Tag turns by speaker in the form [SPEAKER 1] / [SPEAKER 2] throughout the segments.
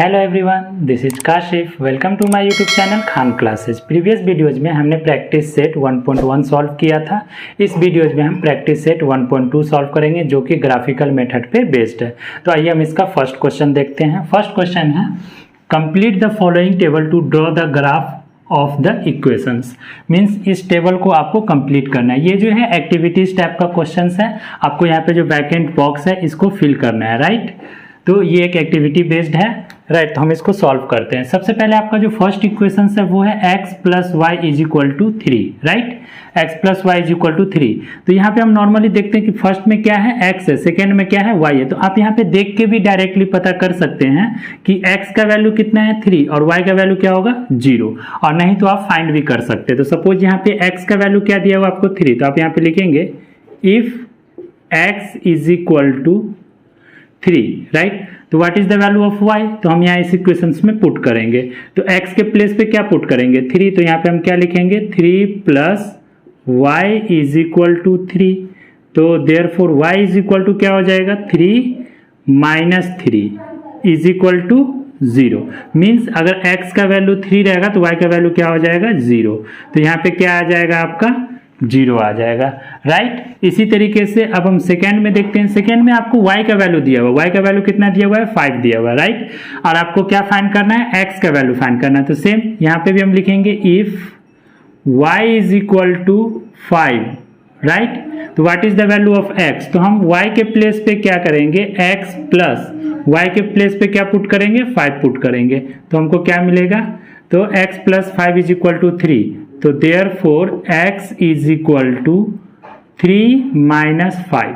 [SPEAKER 1] Hello everyone, this is Kashif. Welcome to my YouTube channel Khan classes. Previous videos में हमने practice set 1.1 solve किया था। इस वीडियोज में हम प्रैक्टिस सेट 1.2 सॉल्व करेंगे जो कि ग्राफिकल मेथड पे बेस्ड है। तो आइए हम इसका फर्स्ट क्वेश्चन देखते हैं। फर्स्ट क्वेश्चन है complete the following table to draw the graph of the equations. Means इस टेबल को आपको कंप्लीट करना है। ये जो है एक्टिविटीज टाइप का क्वेश्चन है। आपको यहाँ पे जो बैकएंड बॉक्स है इसको फिल करना है, राइट। तो ये एक एक्टिविटी बेस्ड है, राइट। तो हम इसको सॉल्व करते हैं। सबसे पहले आपका जो फर्स्ट इक्वेशन है वो है x plus Y is equal to 3, right. x plus Y is equal to 3। तो यहाँ पे हम नॉर्मली देखते हैं कि फर्स्ट में क्या है, x है, सेकेंड में क्या है, y है। तो आप यहाँ पे देख के भी डायरेक्टली पता कर सकते हैं कि x का वैल्यू कितना है 3 और y का वैल्यू क्या होगा 0, और नहीं तो आप फाइंड भी कर सकते हैं। तो सपोज यहाँ पे x का वैल्यू क्या दिया हुआ आपको 3, तो आप यहाँ पे लिखेंगे if x is equal to 3, right. तो what is the value of y, तो हम यहाँ इस इक्वेशंस में पुट करेंगे। तो x के प्लेस पे क्या पुट करेंगे 3, तो यहाँ पे हम क्या लिखेंगे 3 plus Y is equal to 3। तो therefore y is equal to क्या हो जाएगा 3 minus 3 is equal to 0। Means अगर x का वैल्यू 3 रहेगा तो y का वैल्यू क्या हो जाएगा 0। तो यहाँ पे क्या आ जाएगा आपका 0 आ जाएगा, राइट। इसी तरीके से अब हम सेकेंड में देखते हैं। सेकेंड में आपको y का वैल्यू दिया हुआ, y का वैल्यू कितना दिया हुआ है 5 दिया हुआ है, राइट। और आपको क्या फाइंड करना है x का वैल्यू फाइंड करना है। तो सेम यहाँ पे भी हम लिखेंगे if y is equal to 5, right. तो what is the value of x, तो हम y के प्लेस पे क्या करेंगे x प्लस y के प्लेस पे क्या पुट करेंगे 5 पुट करेंगे। तो हमको क्या मिलेगा, तो x plus 5 is equal to 3। तो therefore x is equal to 3 minus 5।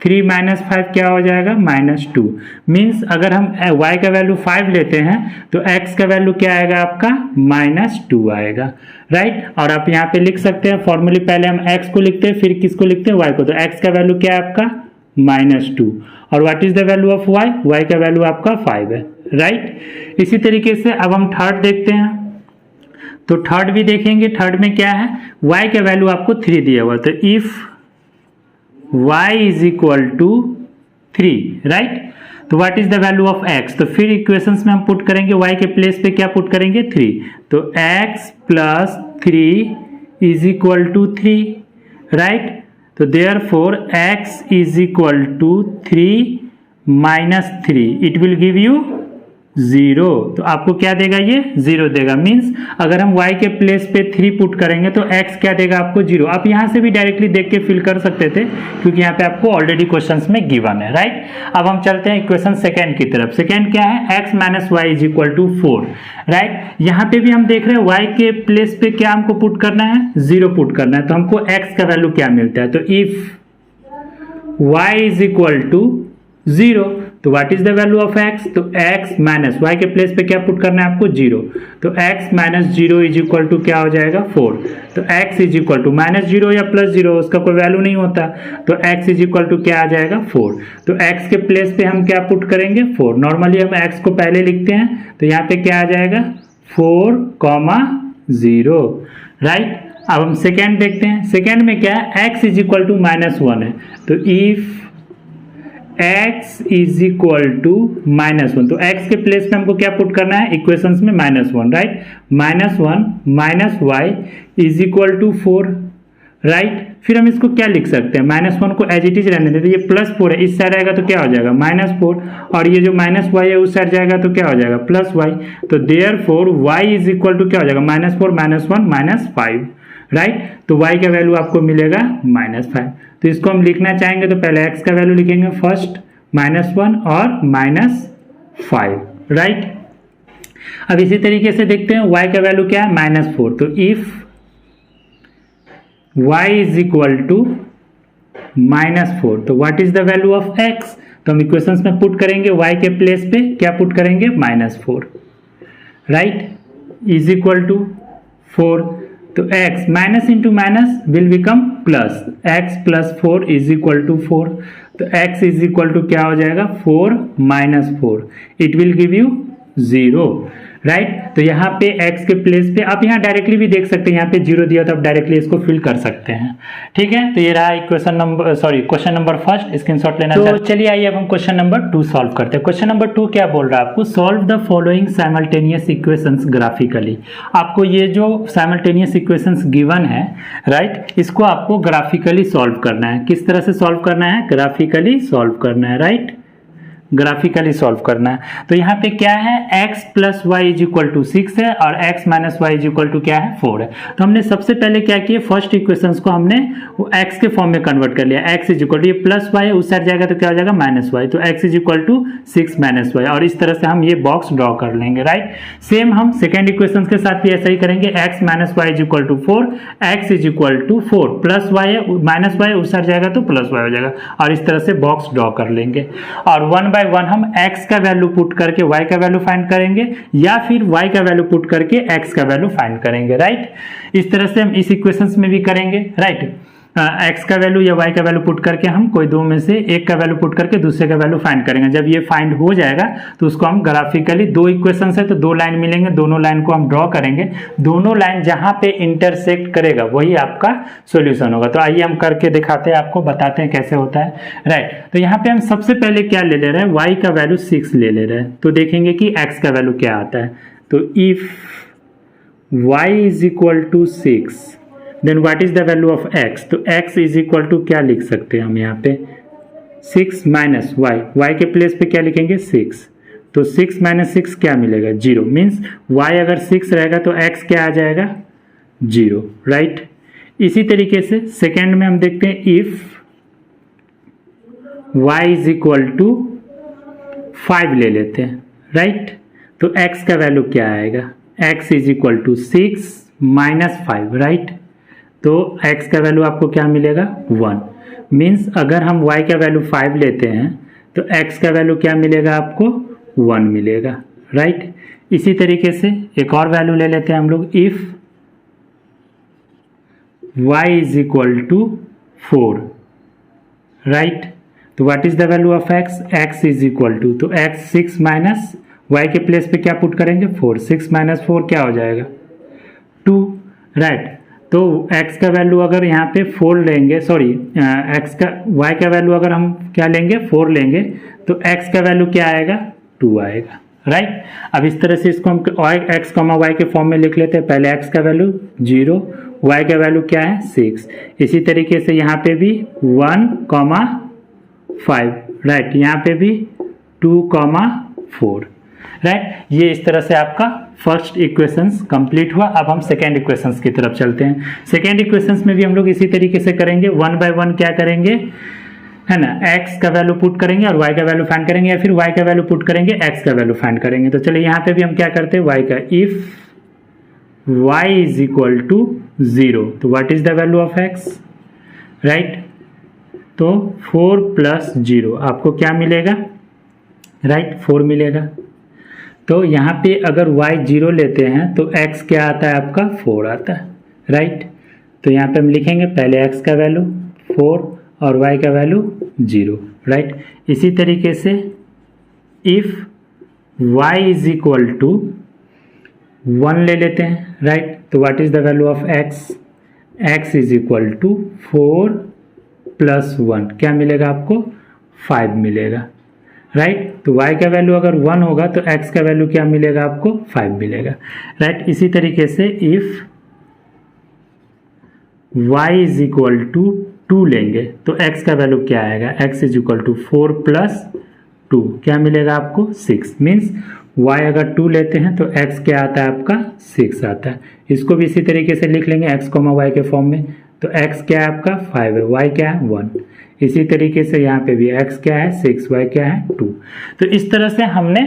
[SPEAKER 1] 3 minus 5 क्या हो जाएगा -2। मीन्स अगर हम y का वैल्यू 5 लेते हैं तो x का वैल्यू क्या आएगा आपका -2 आएगा, राइट। और आप यहाँ पे लिख सकते हैं फॉर्मूले, पहले हम x को लिखते हैं फिर किसको लिखते हैं y को। तो x का वैल्यू क्या है आपका -2 और what is the value of y का वैल्यू आपका 5 है, राइट। इसी तरीके से अब हम थर्ड देखते हैं। तो थर्ड भी देखेंगे। थर्ड में क्या है, y का वैल्यू आपको 3 दिया हुआ। तो if y is equal to 3, right. तो what is the value of x, तो फिर इक्वेशंस में हम पुट करेंगे y के प्लेस पे क्या पुट करेंगे 3। तो x plus 3 is equal to 3, right. तो therefore x is equal to 3 minus 3 it will give you 0। तो आपको क्या देगा, ये 0 देगा। मीन्स अगर हम y के प्लेस पे 3 पुट करेंगे तो x क्या देगा आपको 0। आप यहां से भी डायरेक्टली देख के फिल कर सकते थे क्योंकि यहाँ पे आपको ऑलरेडी क्वेश्चंस में गिवन है, राइट। अब हम चलते हैं इक्वेशन सेकेंड की तरफ। सेकेंड क्या है, x minus Y is equal to 4, right. यहाँ पे भी हम देख रहे हैं y के प्लेस पे क्या हमको पुट करना है 0 पुट करना है। तो हमको x का वैल्यू क्या मिलता है, तो if y is equal to 0, तो what is the value of x, तो x माइनस y के प्लेस पे क्या पुट करना है आपको 0। तो x minus 0 is equal to क्या हो जाएगा 4। तो x इज इक्वल टू -0 या +0 उसका कोई वैल्यू नहीं होता। तो x इज इक्वल टू क्या आ जाएगा 4। तो x के प्लेस पे हम क्या पुट करेंगे 4। नॉर्मली हम x को पहले लिखते हैं तो यहाँ पे क्या आ जाएगा 4,0, राइट। अब हम सेकेंड देखते हैं। सेकेंड में क्या है, x इज इक्वल टू -1 है। तो if x is equal to -1, तो x के प्लेस में हमको क्या पुट करना है इक्वेशंस में -1, right. -1 minus Y is equal to 4, right. फिर हम इसको क्या लिख सकते हैं, -1 को एज इट इज रहने देते। ये +4 है, इस साइड आएगा तो क्या हो जाएगा -4, और ये जो -y है उस साइड जाएगा तो क्या हो जाएगा +y। तो therefore y is equal to क्या हो जाएगा -4 -1 -5, राइट। तो y का वैल्यू आपको मिलेगा -5। तो इसको हम लिखना चाहेंगे तो पहले x का वैल्यू लिखेंगे फर्स्ट -1 और -5, राइट। अब इसी तरीके से देखते हैं y का वैल्यू क्या है -4। तो if y is equal to -4, तो what is the value of x, तो हम इक्वेशंस में पुट करेंगे y के प्लेस पे क्या पुट करेंगे -4, राइट, इज इक्वल टू 4। तो x minus into minus will become plus, x plus 4 is equal to 4। तो x इज इक्वल टू क्या हो जाएगा 4 minus 4 it will give you 0, right. तो यहाँ पे x के प्लेस पे आप यहाँ डायरेक्टली भी देख सकते हैं, यहाँ पे 0 दिया तो आप डायरेक्टली इसको फिल कर सकते हैं। ठीक है, तो ये रहा क्वेश्चन नंबर फर्स्ट, स्क्रीनशॉट लेना। तो चलिए आइए अब हम क्वेश्चन नंबर 2 सॉल्व करते हैं। क्वेश्चन नंबर 2 क्या बोल रहा है आपको, solve the following simultaneous equations graphically. आपको ये जो साइमल्टेनियस इक्वेशंस गिवन है, राइट, इसको आपको ग्राफिकली सॉल्व करना है। किस तरह से सॉल्व करना है, ग्राफिकली सॉल्व करना है, राइट, ग्राफिकली सॉल्व करना है। तो यहाँ पे क्या है, x plus Y is equal to 6 है और x minus Y is equal to क्या है, 4 है। तो हमने सबसे पहले क्या किया, फर्स्ट इक्वेशंस को हमने x के फॉर्म में कन्वर्ट कर लिया। x इज इक्वल टू, ये प्लस वाई उस साइड जाएगा तो क्या हो जाएगा, माइनस वाई, तो x is equal to 6 minus y, और इस तरह से हम ये बॉक्स ड्रॉ कर लेंगे, राइट। सेम हम सेकेंड इक्वेशन के साथ भी ऐसा ही करेंगे, x minus Y is equal to 4, x is equal to 4 plus y है, माइनस वाई उस साइड जाएगा तो प्लस वाई हो जाएगा, और इस तरह से बॉक्स ड्रॉ कर लेंगे। और 1 बाय 1 हम x का वैल्यू पुट करके y का वैल्यू फाइंड करेंगे, या फिर y का वैल्यू पुट करके x का वैल्यू फाइंड करेंगे, राइट। इस तरह से हम इस इक्वेशंस में भी करेंगे, राइट। x का वैल्यू या y का वैल्यू पुट करके हम कोई दो में से एक का वैल्यू पुट करके दूसरे का वैल्यू फाइंड करेंगे। जब ये फाइंड हो जाएगा तो उसको हम ग्राफिकली, दो इक्वेशंस है तो दो लाइन मिलेंगे, दोनों लाइन को हम ड्रॉ करेंगे, दोनों लाइन जहां पे इंटरसेक्ट करेगा वही आपका सॉल्यूशन होगा। तो आइए हम करके दिखाते हैं, आपको बताते हैं कैसे होता है, राइट। तो यहाँ पे हम सबसे पहले क्या ले रहे हैं, y का वैल्यू 6 ले रहे हैं, तो देखेंगे कि x का वैल्यू क्या आता है। तो if y is equal to 6 then what is the value of x, तो x इज इक्वल टू क्या लिख सकते हैं हम यहाँ पे, 6 माइनस वाई, वाई के प्लेस पे क्या लिखेंगे, 6, तो 6 माइनस 6 क्या मिलेगा, 0, मीन्स y अगर 6 रहेगा तो x क्या आ जाएगा, 0, राइट। इसी तरीके से सेकेंड में हम देखते हैं, if y is equal to 5 ले लेते हैं, राइट। तो x का वैल्यू क्या आएगा, x is equal to 6 minus 5, right. तो x का वैल्यू आपको क्या मिलेगा, 1, मीन्स अगर हम y का वैल्यू 5 लेते हैं तो x का वैल्यू क्या मिलेगा आपको, 1 मिलेगा, राइट। इसी तरीके से एक और वैल्यू ले लेते हैं हम लोग, if y is equal to 4, right. तो what is the value of x, x is equal to, तो x 6 माइनस y के प्लेस पे क्या पुट करेंगे, 4, 6 माइनस 4 क्या हो जाएगा, 2, राइट। तो x का वैल्यू अगर यहाँ पे 4 लेंगे, सॉरी y का वैल्यू अगर हम क्या लेंगे, 4 लेंगे, तो x का वैल्यू क्या आएगा, 2 आएगा, राइट। अब इस तरह से इसको हम x, y के फॉर्म में लिख लेते हैं। पहले x का वैल्यू 0, y का वैल्यू क्या है, 6। इसी तरीके से यहाँ पे भी 1, 5, राइट, यहाँ पे भी 2, 4, राइट। ये इस तरह से आपका फर्स्ट इक्वेशंस कंप्लीट हुआ। अब हम सेकेंड इक्वेशंस की तरफ चलते हैं। सेकेंड इक्वेशंस में भी हम लोग इसी तरीके से करेंगे, 1 बाय 1 क्या करेंगे, है ना, x का वैल्यू पुट करेंगे और y का वैल्यू फाइंड करेंगे, या फिर y का वैल्यू पुट करेंगे, x का वैल्यू फाइंड करेंगे। तो चलिए यहाँ पे भी हम क्या करते हैं, y का, if y is equal to 0, तो what is the value of x, right. तो 4 प्लस 0 आपको क्या मिलेगा, राइट, 4 मिलेगा। तो यहाँ पे अगर y 0 लेते हैं तो x क्या आता है आपका, 4 आता है, राइट। तो यहाँ पे हम लिखेंगे पहले x का वैल्यू 4 और y का वैल्यू 0, राइट। इसी तरीके से if y is equal to 1 ले लेते हैं, राइट। तो what is the value of x, x is equal to 4 plus 1 क्या मिलेगा आपको, 5 मिलेगा, राइट। तो y का वैल्यू अगर 1 होगा तो x का वैल्यू क्या मिलेगा आपको, 5 मिलेगा, राइट। इसी तरीके से if y is equal to 2 लेंगे तो x का वैल्यू क्या आएगा, x is equal to 4 plus 2 क्या मिलेगा आपको, 6, मीन्स y अगर 2 लेते हैं तो x क्या आता है आपका, 6 आता है। इसको भी इसी तरीके से लिख लेंगे x, y के फॉर्म में। तो x क्या है आपका, 5 है, y क्या है, 1। इसी तरीके से यहाँ पे भी x क्या है, 6, y क्या है, 2। तो इस तरह से हमने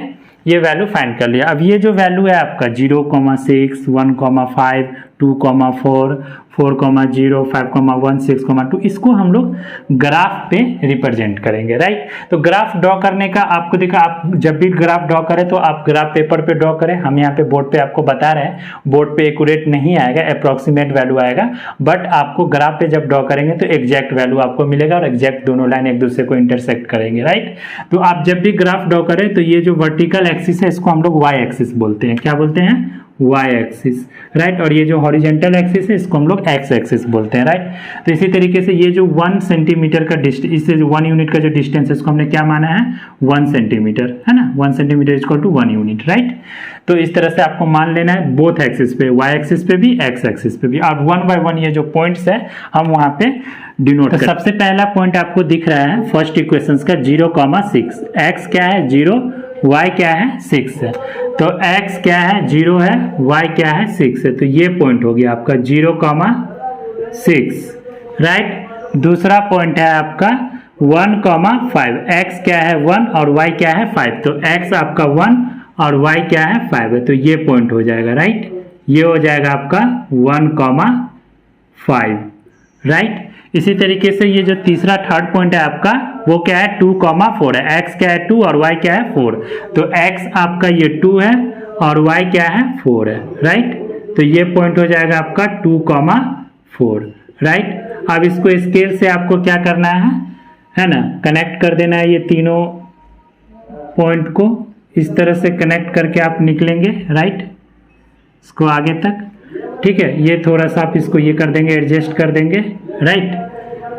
[SPEAKER 1] ये वैल्यू फाइंड कर लिया। अब ये जो वैल्यू है आपका 0, 6, 1, 5, 2,4, 4,0, 5,1, 6,2 इसको हम लोग ग्राफ पे रिप्रेजेंट करेंगे, राइट। तो ग्राफ ड्रॉ करने का आपको देखा, आप जब भी ग्राफ ड्रॉ करें तो आप ग्राफ पेपर पे ड्रॉ करें। हम यहाँ पे बोर्ड पे आपको बता रहे हैं, बोर्ड पे एक्यूरेट नहीं आएगा, अप्रोक्सीमेट वैल्यू आएगा, बट आपको ग्राफ पे जब ड्रॉ करेंगे तो एग्जैक्ट वैल्यू आपको मिलेगा और एग्जैक्ट दोनों लाइन एक दूसरे को इंटरसेक्ट करेंगे, राइट। तो आप जब भी ग्राफ ड्रॉ करें तो ये जो वर्टिकल एक्सिस है इसको हम लोग वाई एक्सिस बोलते हैं। क्या बोलते हैं? Y axis, right. और ये जो हॉरिजेंटल एक्सिस है इसको हम लोग एक्स एक्सिस बोलते हैं, राइट। तो इसी तरीके से ये जो 1 सेंटीमीटर का डिस्टेंस, इससे 1 यूनिट का जो डिस्टेंस है इसको हमने क्या माना है? 1 सेंटीमीटर, है ना। 1 centimetre equal to 1 unit, right. तो इस तरह से आपको मान लेना है बोथ एक्सिस पे, वाई एक्सिस पे भी, एक्स एक्सिस पे भी। और 1 बाय 1 ये जो पॉइंट्स है हम वहां पे डिनोट कर। सबसे पहला पॉइंट आपको दिख रहा है फर्स्ट इक्वेशन का 0,6। एक्स क्या है? 0, y क्या है? 6 है। तो x क्या है? 0 है, y क्या है? 6 है। तो ये पॉइंट हो गया आपका 0,6, राइट। दूसरा पॉइंट है आपका 1,5। x क्या है? 1 और y क्या है? 5। तो x आपका 1 और y क्या है? 5 है। तो ये पॉइंट हो जाएगा, राइट। ये हो जाएगा आपका 1,5, राइट। इसी तरीके से ये जो तीसरा थर्ड पॉइंट है आपका वो क्या है? 2,4 है। x क्या है? 2 और y क्या है? 4। तो x आपका ये 2 है और y क्या है? 4 है, राइट। तो ये पॉइंट हो जाएगा आपका 2,4, राइट। अब इसको स्केल से आपको क्या करना है ना, कनेक्ट कर देना है ये तीनों पॉइंट को। इस तरह से कनेक्ट करके आप निकलेंगे, राइट, इसको आगे तक, ठीक है। ये थोड़ा सा आप इसको ये कर देंगे, एडजस्ट कर देंगे, राइट।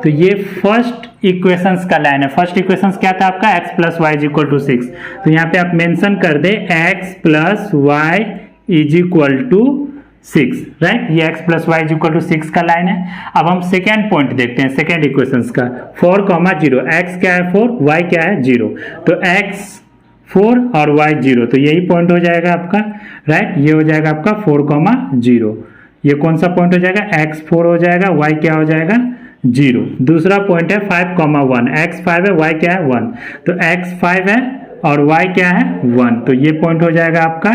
[SPEAKER 1] तो ये फर्स्ट इक्वेशंस का लाइन है। फर्स्ट इक्वेशंस क्या था आपका? x plus Y is equal to 6। तो यहाँ पे आप मेंशन कर दे x plus Y is equal to 6, right. ये x plus Y is equal to 6 का लाइन है। अब हम सेकेंड पॉइंट देखते हैं, सेकेंड इक्वेशंस का 4,0। x क्या है? 4, y क्या है? 0। तो x 4 और y 0, तो यही पॉइंट हो जाएगा आपका, राइट। ये हो जाएगा आपका 4,0। ये कौन सा पॉइंट हो जाएगा? x 4 हो जाएगा, y क्या हो जाएगा? 0। दूसरा पॉइंट है 5,1। x 5 है, y क्या है? 1। तो x 5 है और y क्या है? 1। तो ये पॉइंट हो जाएगा आपका,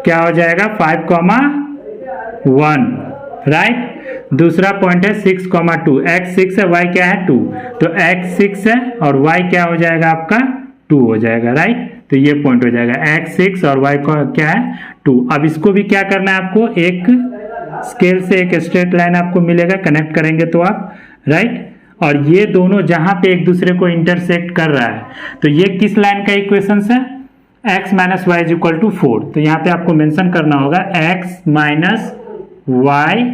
[SPEAKER 1] क्या हो जाएगा? 5,1, राइट। दूसरा पॉइंट है 6,2। x 6 है, y क्या है? 2। तो x 6 है और y क्या हो जाएगा आपका? 2 हो जाएगा, राइट। तो ये पॉइंट हो जाएगा x 6 और y क्या है? 2। अब इसको भी क्या करना है आपको? एक स्केल से एक स्ट्रेट लाइन आपको मिलेगा, कनेक्ट करेंगे तो आप, राइट। और ये दोनों जहां पे एक दूसरे को इंटरसेक्ट कर रहा है, तो ये किस लाइन का इक्वेशन है? x minus Y is equal to 4। तो यहाँ पे आपको मेंशन करना होगा x minus Y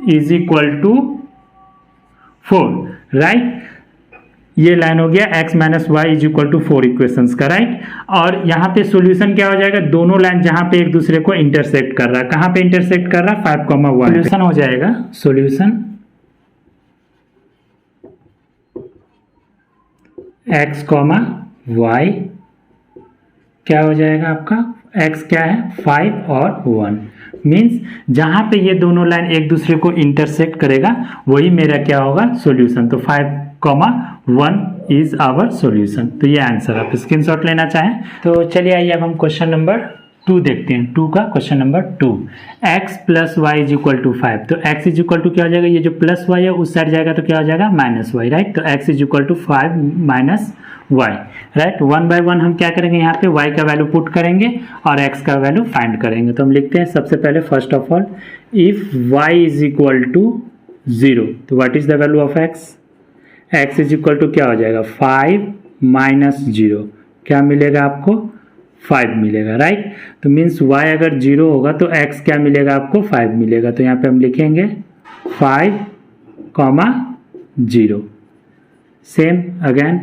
[SPEAKER 1] is equal to 4, right. ये लाइन हो गया x minus Y is equal to 4 equations का, राइट। और यहाँ पे सॉल्यूशन क्या हो जाएगा? दोनों लाइन जहां पे एक दूसरे को इंटरसेक्ट कर रहा है, कहां पे इंटरसेक्ट कर रहा है? 5,1। सॉल्यूशन हो जाएगा, सॉल्यूशन x, y क्या हो जाएगा आपका? x क्या है? 5 और 1। मीन्स जहां पे ये दोनों लाइन एक दूसरे को इंटरसेक्ट करेगा वही मेरा क्या होगा? सॉल्यूशन। तो 5,1 इज आवर सॉल्यूशन। तो ये आंसर, आप स्क्रीनशॉट लेना चाहें तो चलिए आइए अब हम क्वेश्चन नंबर 2 देखते हैं। 2 का question number 2, x plus Y is equal to 5। तो x इज इक्वल टू क्या हो जाएगा? ये जो प्लस वाई है उस साइड जाएगा तो क्या हो जाएगा? Minus y, right. तो x is equal to 5 minus y, right. 1 by 1 हम क्या करेंगे? यहाँ पे y का वैल्यू पुट करेंगे और x का वैल्यू फाइंड करेंगे। तो हम लिखते हैं सबसे पहले, first of all, if y is equal to 0, तो what is the value of x? x is equal to क्या हो जाएगा? 5 माइनस 0, क्या मिलेगा आपको? 5 मिलेगा, राइट। तो मीन्स y अगर 0 होगा तो x क्या मिलेगा आपको? 5 मिलेगा। तो यहाँ पे हम लिखेंगे 5, 0। Same again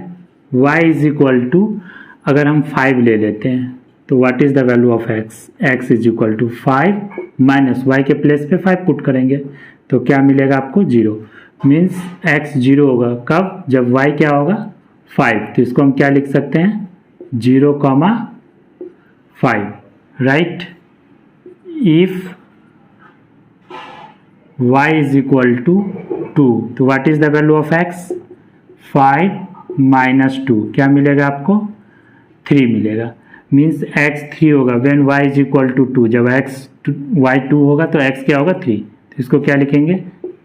[SPEAKER 1] y is equal to, अगर हम 5 ले लेते हैं तो what is the value of x? x is equal to 5 minus y के प्लेस पे 5 पुट करेंगे तो क्या मिलेगा आपको? 0। मीन्स x 0 होगा कब? जब y क्या होगा? 5। तो इसको हम क्या लिख सकते हैं? 0,5, right. If y is equal to 2, तो what is the value of x? 5 minus 2, क्या मिलेगा आपको? 3 मिलेगा। मीन्स x 3 होगा when y is equal to 2। जब y 2 होगा तो x क्या होगा? 3। तो इसको क्या लिखेंगे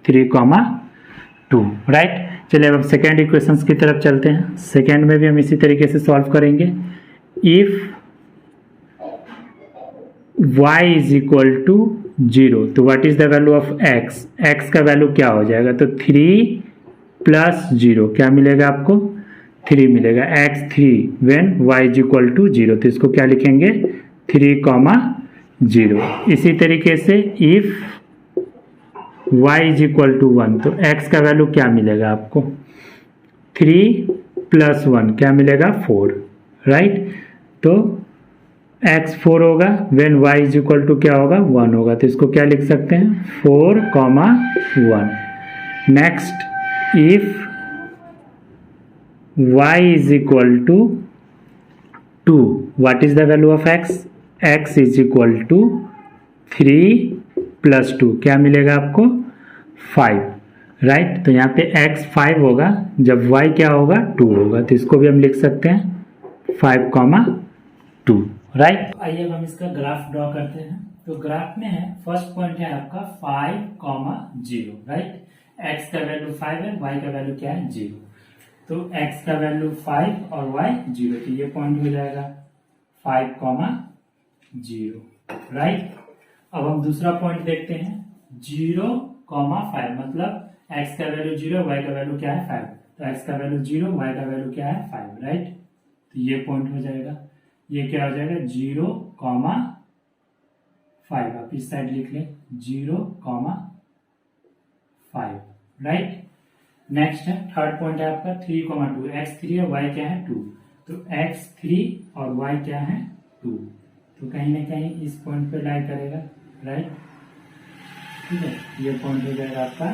[SPEAKER 1] 3,2, राइट। चलिए अब सेकेंड इक्वेशंस की तरफ चलते हैं। सेकेंड में भी हम इसी तरीके से सॉल्व करेंगे। If y is equal to 0 तो what is the value of x, x का वैल्यू क्या हो जाएगा, तो 3 प्लस 0 क्या मिलेगा आपको 3 मिलेगा, x3 when y is equal to 0, तो इसको क्या लिखेंगे 3,0। इसी तरीके से if y is equal to 1 तो x का वैल्यू क्या मिलेगा आपको 3 प्लस 1 क्या मिलेगा 4, राइट। तो x 4 होगा when y is equal to क्या होगा 1 होगा, तो इसको क्या लिख सकते हैं 4,1। Next if y is equal to 2 what is the value of x, x is equal to 3 plus 2 क्या मिलेगा आपको 5, राइट। तो यहाँ पे x 5 होगा जब y क्या होगा 2 होगा, तो इसको भी हम लिख सकते हैं 5,2, राइट। आइए अब हम इसका ग्राफ ड्रॉ करते हैं। तो ग्राफ में है फर्स्ट पॉइंट है आपका 5,0, राइट। x का वैल्यू 5 है, y का वैल्यू क्या है 0, तो x का वैल्यू 5 और y 0, तो ये पॉइंट हो जाएगा 5,0, राइट। अब हम दूसरा पॉइंट देखते हैं 0,5 मतलब x का वैल्यू 0 y का वैल्यू क्या है 5, तो x का वैल्यू 0 y का वैल्यू क्या है 5, राइट। तो ये पॉइंट हो जाएगा, ये क्या हो जाएगा 0,5, आप इस साइड लिख लें 0,5, राइट। नेक्स्ट है थर्ड पॉइंट है आपका 3,2, x3 है y क्या है 2, तो x3 और y क्या है 2, तो कहीं ना कहीं इस पॉइंट पे लाई करेगा, राइट। ठीक है, ये पॉइंट हो जाएगा आपका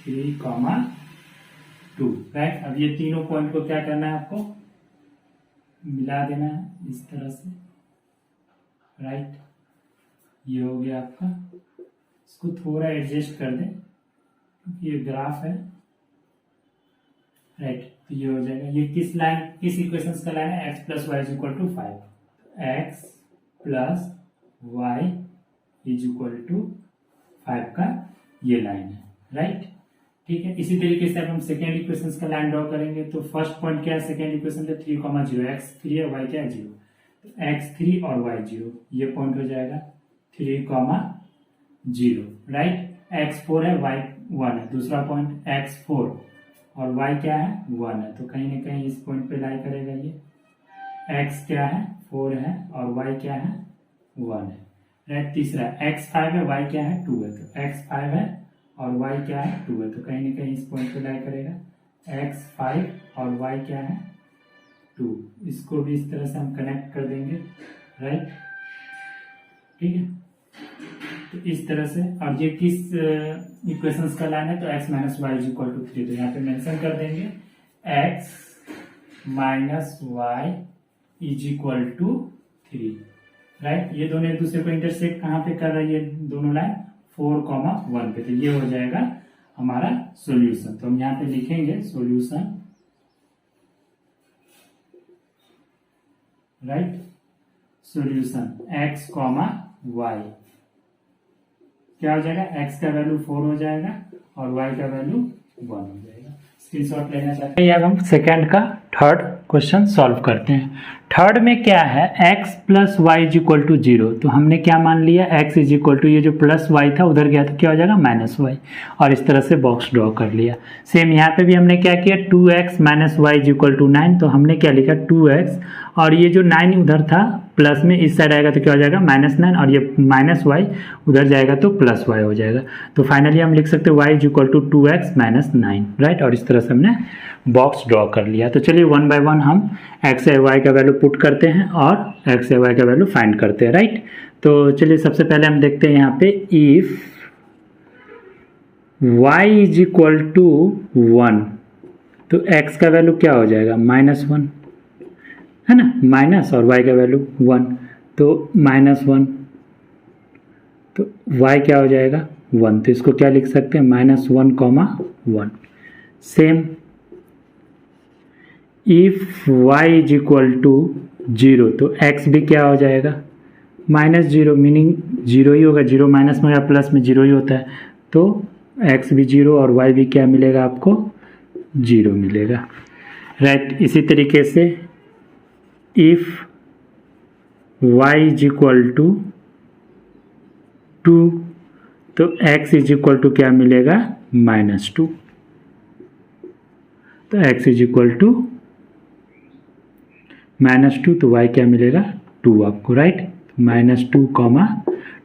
[SPEAKER 1] 3,2, राइट। अब ये तीनों पॉइंट को क्या करना है आपको मिला देना है इस तरह से, राइट। ये हो गया आपका, इसको थोड़ा एडजस्ट कर दें क्योंकि ये ग्राफ है, राइट। तो ये हो जाएगा, ये किस लाइन किस इक्वेशंस का लाइन है x plus Y is equal to 5, x plus Y is equal to 5 का ये लाइन है, राइट। ठीक है, इसी तरीके से अब हम सेकेंड इक्वेशंस का लाइन ड्रॉ करेंगे। तो फर्स्ट पॉइंट क्या है सेकेंड इक्वेशन पे 3,0, x3 है y क्या है 0, तो x3 और y 0, ये पॉइंट हो जाएगा 3,0, राइट। x4 है y 1 है, दूसरा पॉइंट x4 और y क्या है 1 है, तो कहीं ना कहीं इस पॉइंट पे लाई करेगा। ये x क्या है 4 है और y क्या है 1 है, राइट। तीसरा x5 है y क्या है 2 है, तो x5 है और y क्या है 2 है, तो कहीं ना कहीं इस पॉइंट पे लाई करेगा x5 और y क्या है 2, इसको भी इस तरह से हम कनेक्ट कर देंगे, राइट। ठीक है, तो इस तरह से। और ये किस इक्वेशंस का लाइन है, तो x minus Y is equal to 3, तो यहाँ पे मेंशन कर देंगे x minus Y is equal to 3, right. ये दोनों एक दूसरे को इंटरसेक्ट कहाँ पे कर रही है दोनों लाइन 4,1 पे, तो ये हो जाएगा हमारा सॉल्यूशन। तो हम यहाँ पे लिखेंगे solution, right. Solution x, y क्या हो जाएगा, x का वैल्यू 4 हो जाएगा और y का वैल्यू 1 हो जाएगा। स्क्रीनशॉट लेना चाहते हैं। अब हम सेकेंड का थर्ड क्वेश्चन सॉल्व करते हैं। थर्ड में क्या है x plus Y is equal to 0, तो हमने क्या मान लिया x इज इक्वल टू ये जो प्लस वाई था उधर गया तो क्या हो जाएगा माइनस वाई, और इस तरह से बॉक्स ड्रॉ कर लिया। सेम यहाँ पे भी हमने क्या किया 2x minus Y is equal to 9, तो हमने क्या लिखा 2x और ये जो 9 उधर था प्लस में इस साइड आएगा तो क्या हो जाएगा -9, और ये माइनस वाई उधर जाएगा तो प्लस वाई हो जाएगा। तो फाइनली हम लिख सकते हैं y is equal to 2x minus 9, right. और इस तरह से हमने बॉक्स ड्रॉ कर लिया। तो चलिए वन बाय वन हम x या y का वैल्यू पुट करते हैं और x या y का वैल्यू फाइंड करते हैं, राइट। तो चलिए सबसे पहले हम देखते हैं यहाँ पे if y is equal to 1, तो x का वैल्यू क्या हो जाएगा -1, है ना, माइनस और y का वैल्यू 1, तो -1, तो y क्या हो जाएगा 1, तो इसको क्या लिख सकते हैं -1,1। Same if y is equal to 0, तो x भी क्या हो जाएगा -0, मीनिंग 0 ही होगा, 0 माइनस में या प्लस में 0 ही होता है, तो x भी 0 और y भी क्या मिलेगा आपको 0 मिलेगा, राइट। इसी तरीके से if y is equal to 2 तो x इज इक्वल टू क्या मिलेगा -2, तो x इज इक्वल टू -2 तो y क्या मिलेगा 2 आपको, राइट। -2,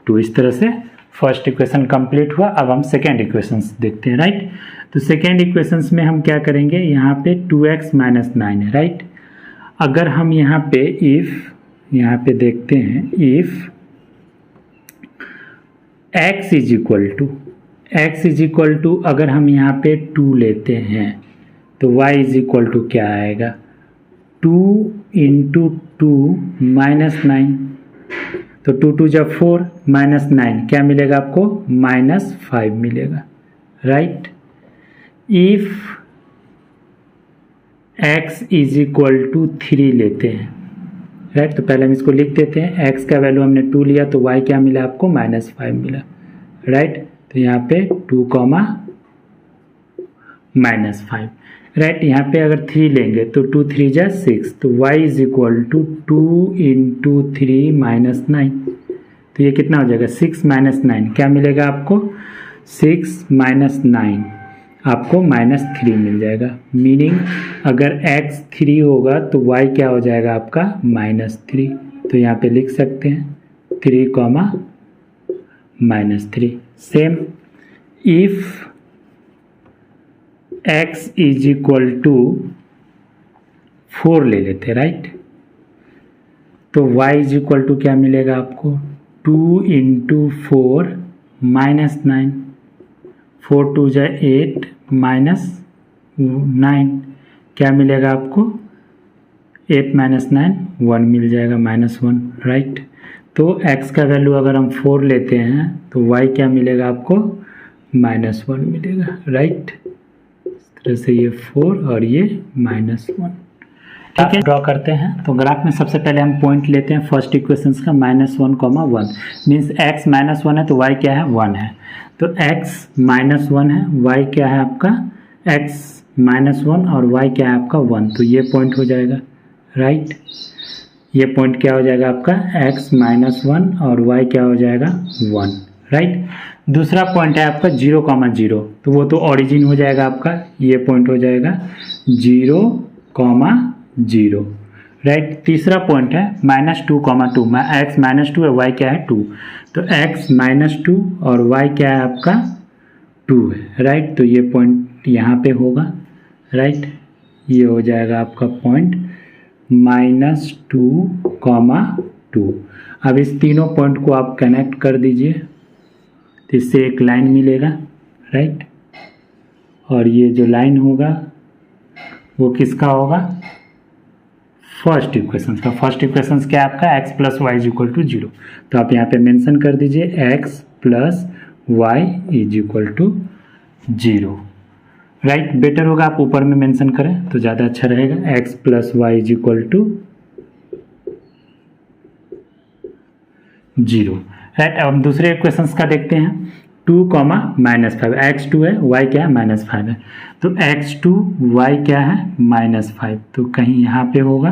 [SPEAKER 1] 2 इस तरह से फर्स्ट इक्वेशन कंप्लीट हुआ। अब हम सेकेंड इक्वेशंस देखते हैं, राइट। तो सेकेंड इक्वेशंस में हम क्या करेंगे, यहाँ पे 2x - 9 है, राइट। अगर हम यहाँ पे यहाँ पे देखते हैं if x is equal to अगर हम यहाँ पे 2 लेते हैं तो y इज इक्वल टू क्या आएगा 2 × 2 -9, तो 2 2 जब 4 -9 क्या मिलेगा आपको -5 मिलेगा, right. If x is equal to 3 लेते हैं, राइट, तो पहले हम इसको लिख देते हैं। x का वैल्यू हमने 2 लिया तो y क्या मिला आपको -5 मिला, राइट। तो यहाँ पे 2, -5, राइट। यहाँ पे अगर 3 लेंगे तो 2 3 जा 6, तो y इज इक्वल टू 2 × 3 -9, तो ये कितना हो जाएगा 6 - 9 क्या मिलेगा आपको 6 - 9 आपको -3 मिल जाएगा। मीनिंग अगर x 3 होगा तो y क्या हो जाएगा आपका -3, तो यहाँ पे लिख सकते हैं 3, -3। Same if x is equal to 4 ले लेते, राइट, तो y इज इक्वल टू क्या मिलेगा आपको 2 × 4 -9, 4 2 जा 8 -9 क्या मिलेगा आपको 8 - 9 1 मिल जाएगा -1, राइट। तो x का वैल्यू अगर हम 4 लेते हैं तो y क्या मिलेगा आपको -1 मिलेगा, राइट। इस तरह से ये 4 और ये -1, ठीक है। ड्रॉ करते हैं तो ग्राफ में सबसे पहले हम पॉइंट लेते हैं फर्स्ट इक्वेशंस का -1, 1 मीन्स x -1 है तो y क्या है 1 है, तो x -1 है, y क्या है आपका x -1 और y क्या है आपका 1, तो ये पॉइंट हो जाएगा, राइट। ये पॉइंट क्या हो जाएगा आपका x -1 और y क्या हो जाएगा 1, राइट। दूसरा पॉइंट है आपका 0, 0, तो वो तो ओरिजिन हो जाएगा आपका, ये पॉइंट हो जाएगा 0, 0, राइट। तीसरा पॉइंट है -2, 2, x -2 है y क्या है 2, तो x -2 और y क्या है आपका 2 है, राइट। तो ये पॉइंट यहाँ पे होगा, राइट। ये हो जाएगा आपका पॉइंट -2, 2। अब इस तीनों पॉइंट को आप कनेक्ट कर दीजिए तो इससे एक लाइन मिलेगा, राइट। और ये जो लाइन होगा वो किसका होगा फर्स्ट इक्वेशंस का। फर्स्ट इक्वेशंस क्या है आपका x + y = 0, तो आप यहाँ पे मेंशन कर दीजिए x + y = 0, राइट। बेटर होगा आप ऊपर में मेंशन करें तो ज़्यादा अच्छा रहेगा, x + y = 0, राइट। अब हम दूसरे इक्वेशंस का देखते हैं 2, -5, x 2 है y क्या है -5 है, तो x 2 y क्या है -5, तो कहीं यहाँ पे होगा,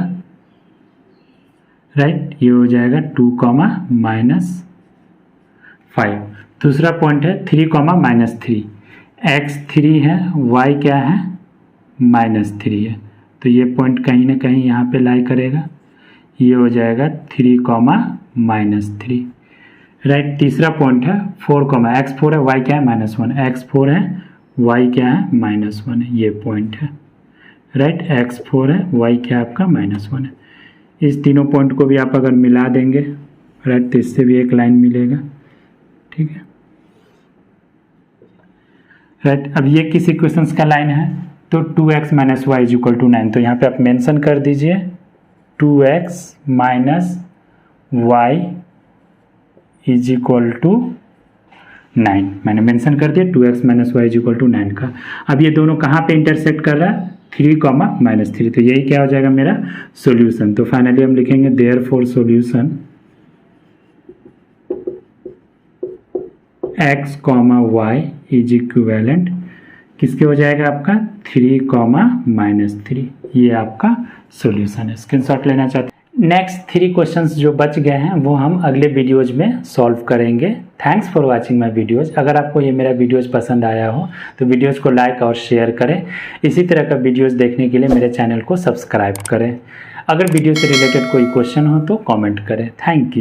[SPEAKER 1] राइट। ये हो जाएगा 2, -5। दूसरा पॉइंट है 3, -3, x 3 है y क्या है -3 है, तो ये पॉइंट कहीं ना कहीं यहाँ पे लाई करेगा, ये हो जाएगा 3, -3, राइट। तीसरा पॉइंट है 4, x 4 है y क्या है -1, x 4 है y क्या है -1 है, ये पॉइंट है, राइट। x 4 है y क्या आपका -1 है। इस तीनों पॉइंट को भी आप अगर मिला देंगे, राइट, तो इससे भी एक लाइन मिलेगा, ठीक है, राइट। अब ये किस इक्वेशंस का लाइन है तो 2x - y = 9, तो यहाँ पे आप मेंशन कर दीजिए 2x - y = 9, मैंने मेंशन कर दिया 2x - y = 9 का। अब ये दोनों कहाँ पे इंटरसेक्ट कर रहा है 3, -3, तो यही क्या हो जाएगा मेरा सॉल्यूशन। तो फाइनली हम लिखेंगे therefore solution x comma y is equivalent किसके हो जाएगा आपका 3 कॉमा -3। ये आपका सॉल्यूशन है। स्क्रीनशॉट लेना चाहते हैं। नेक्स्ट 3 क्वेश्चंस जो बच गए हैं वो हम अगले वीडियोज में सॉल्व करेंगे। Thanks for watching my videos. अगर आपको ये मेरा वीडियोज पसंद आया हो तो वीडियोज को लाइक और शेयर करें। इसी तरह का वीडियोज देखने के लिए मेरे चैनल को सब्सक्राइब करें। अगर वीडियो से रिलेटेड कोई क्वेश्चन हो तो कमेंट करें। Thank you.